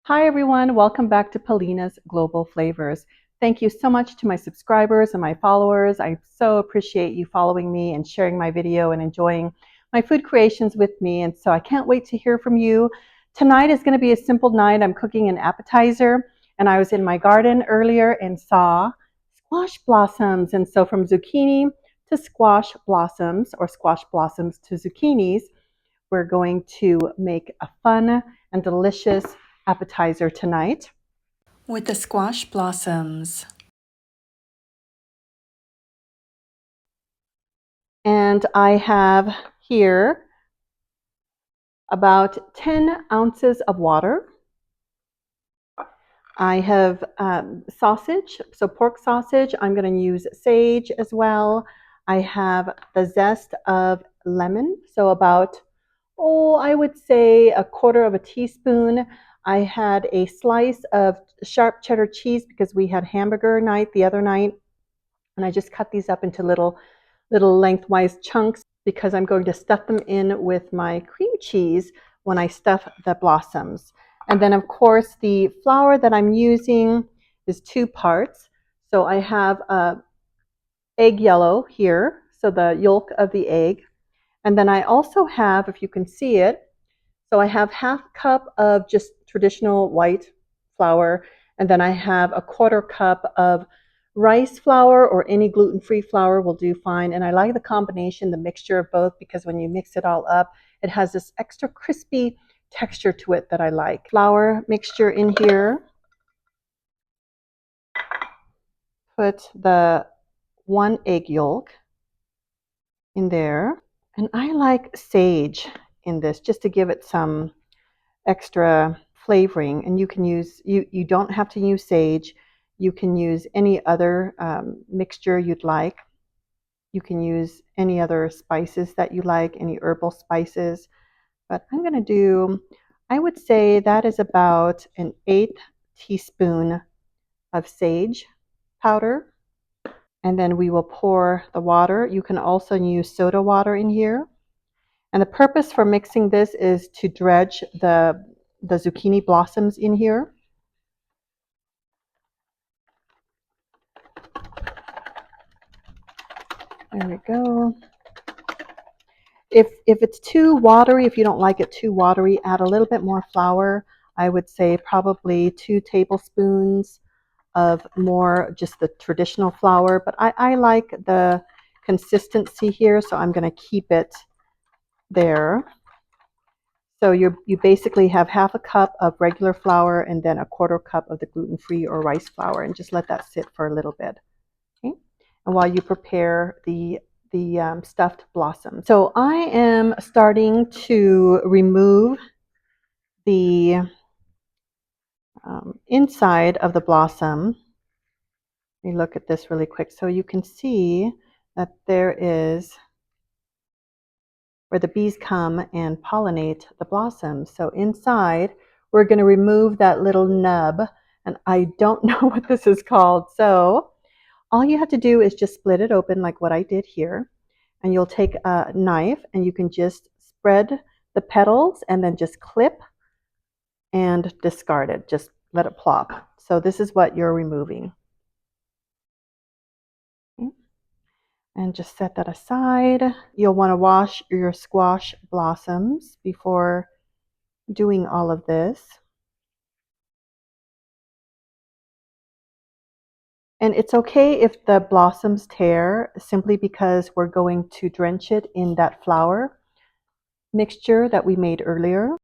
Hi everyone, welcome back to Paulina's Global Flavors. Thank you so much to my subscribers and my followers. I so appreciate you following me and sharing my video and enjoying my food creations with me. And so I can't wait to hear from you. Tonight is going to be a simple night. I'm cooking an appetizer, and I was in my garden earlier and saw squash blossoms. And so from zucchini to squash blossoms, or squash blossoms to zucchinis, we're going to make a fun and delicious appetizer tonight with the squash blossoms. And I have here about 10 ounces of water. I have sausage, so pork sausage. I'm going to use sage as well. I have the zest of lemon, so about, I would say a quarter of a teaspoon. I had a slice of sharp cheddar cheese because we had hamburger night the other night, and I just cut these up into little lengthwise chunks because I'm going to stuff them in with my cream cheese when I stuff the blossoms. And then of course the flour that I'm using is 2 parts. So I have egg yellow here, so the yolk of the egg. And then I also have, if you can see it, so I have half cup of just traditional white flour, and then I have a quarter cup of rice flour, or any gluten-free flour will do fine. And I like the combination, the mixture of both, because when you mix it all up, it has this extra crispy texture to it that I like. Flour mixture in here. Put the 1 egg yolk in there. And I like sage in this just to give it some extra flavoring. And you can use, you don't have to use sage. You can use any other mixture you'd like. You can use any other spices that you like, any herbal spices. But I'm going to do, I would say that is about an 1/8 teaspoon of sage powder. And then we will pour the water. You can also use soda water in here. And the purpose for mixing this is to dredge the zucchini blossoms in here. There we go. If it's too watery, if you don't like it too watery, add a little bit more flour. I would say probably 2 tablespoons of more just the traditional flour. But I like the consistency here, so I'm going to keep it there. So you basically have half a cup of regular flour and then a quarter cup of the gluten-free or rice flour, and just let that sit for a little bit. Okay? And while you prepare the stuffed blossom. So I am starting to remove the inside of the blossom. Let me look at this really quick. So you can see that there is where the bees come and pollinate the blossoms. So inside, we're going to remove that little nub, and I don't know what this is called. So all you have to do is just split it open like what I did here, and you'll take a knife and you can just spread the petals and then just clip and discard it. Just let it plop. So this is what you're removing. And just set that aside. You'll want to wash your squash blossoms before doing all of this. And it's okay if the blossoms tear, simply because we're going to drench it in that flour mixture that we made earlier.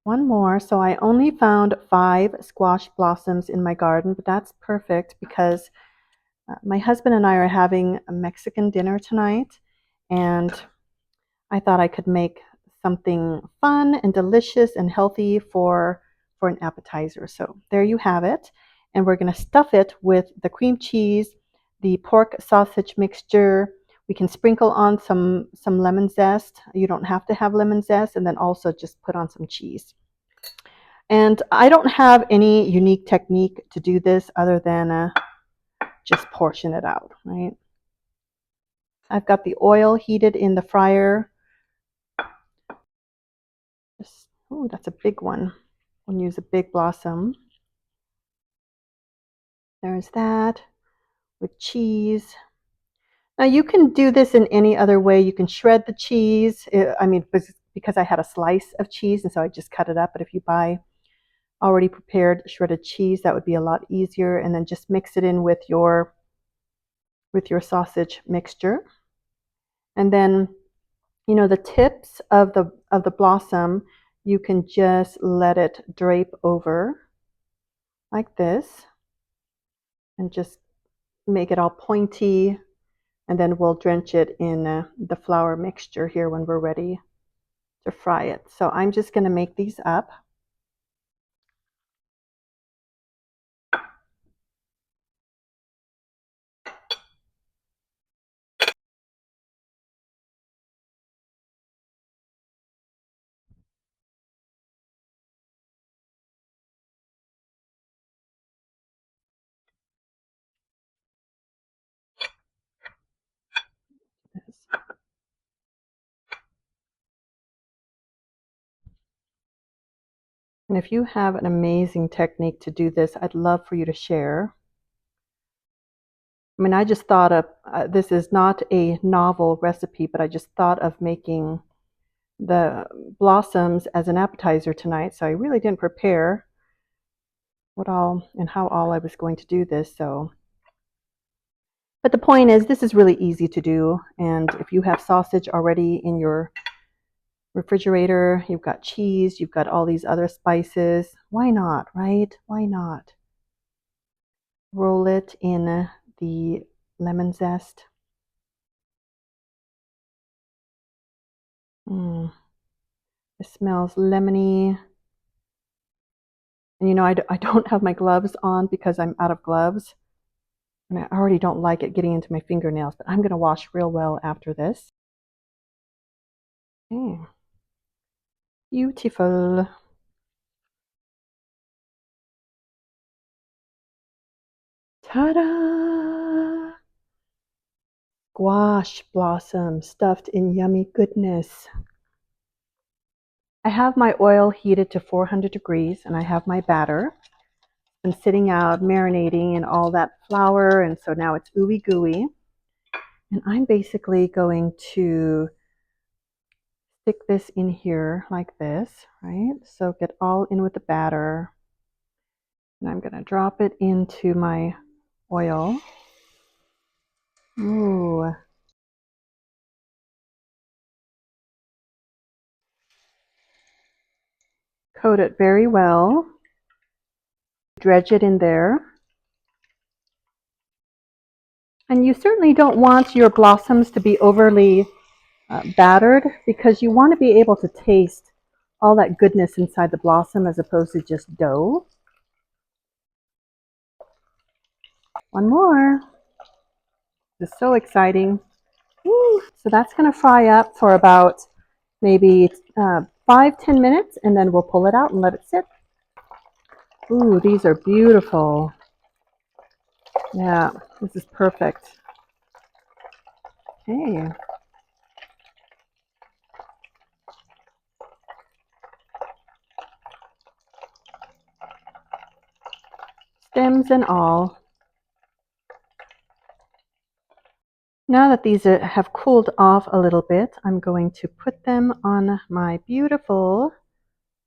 One more. So I only found 5 squash blossoms in my garden, but that's perfect because my husband and I are having a Mexican dinner tonight, and I thought I could make something fun and delicious and healthy for an appetizer. So there you have it. And we're going to stuff it with the cream cheese, the pork sausage mixture. We can sprinkle on some lemon zest. You don't have to have lemon zest. And then also just put on some cheese. And I don't have any unique technique to do this other than just portion it out, right? I've got the oil heated in the fryer. Just Oh, that's a big one. We'll use a big blossom. There's that with cheese. Now you can do this in any other way. You can shred the cheese. I mean, because I had a slice of cheese and so I just cut it up. But if you buy already prepared shredded cheese, that would be a lot easier. And then just mix it in with your sausage mixture. And then, you know, the tips of the blossom, you can just let it drape over like this and just make it all pointy. And then we'll drench it in the flour mixture here when we're ready to fry it. So I'm just going to make these up. And if you have an amazing technique to do this, I'd love for you to share. I mean, I just thought of, this is not a novel recipe, but I just thought of making the blossoms as an appetizer tonight. So I really didn't prepare what all and how all I was going to do this. So, but the point is, this is really easy to do. And if you have sausage already in your refrigerator, you've got cheese, you've got all these other spices, why not, right? Why not? Roll it in the lemon zest. It smells lemony. And you know, I don't have my gloves on because I'm out of gloves. And I already don't like it getting into my fingernails, but I'm going to wash real well after this. Okay. Beautiful. Ta-da! Squash blossom stuffed in yummy goodness. I have my oil heated to 400 degrees and I have my batter. Been sitting out marinating in all that flour, and so now it's ooey gooey. And I'm basically going to stick this in here like this, right? Soak it all in with the batter. And I'm going to drop it into my oil. Ooh. Coat it very well. Dredge it in there. And you certainly don't want your blossoms to be overly battered because you want to be able to taste all that goodness inside the blossom as opposed to just dough. One more. This is so exciting. Woo. So that's going to fry up for about maybe 5-10 minutes, and then we'll pull it out and let it sit. Ooh, these are beautiful. Yeah, this is perfect. Okay. Stems and all. Now that these have cooled off a little bit, I'm going to put them on my beautiful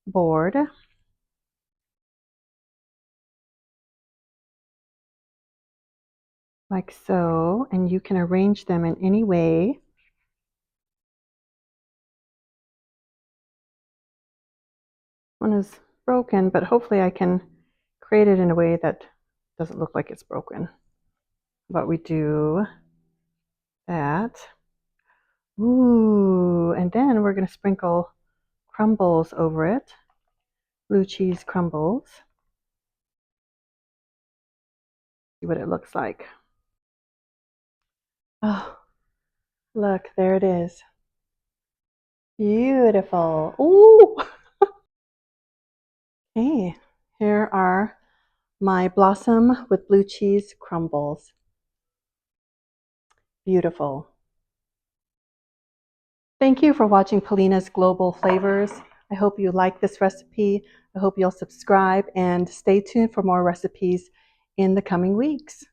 board. Like so, and you can arrange them in any way. One is broken, but hopefully I can create it in a way that doesn't look like it's broken. But we do that. Ooh, and then we're going to sprinkle crumbles over it. Blue cheese crumbles. See what it looks like. Oh, look, there it is. Beautiful. Ooh. Okay, here are my blossom with blue cheese crumbles. Beautiful. Thank you for watching Polina's Global Flavors. I hope you like this recipe. I hope you'll subscribe and stay tuned for more recipes in the coming weeks.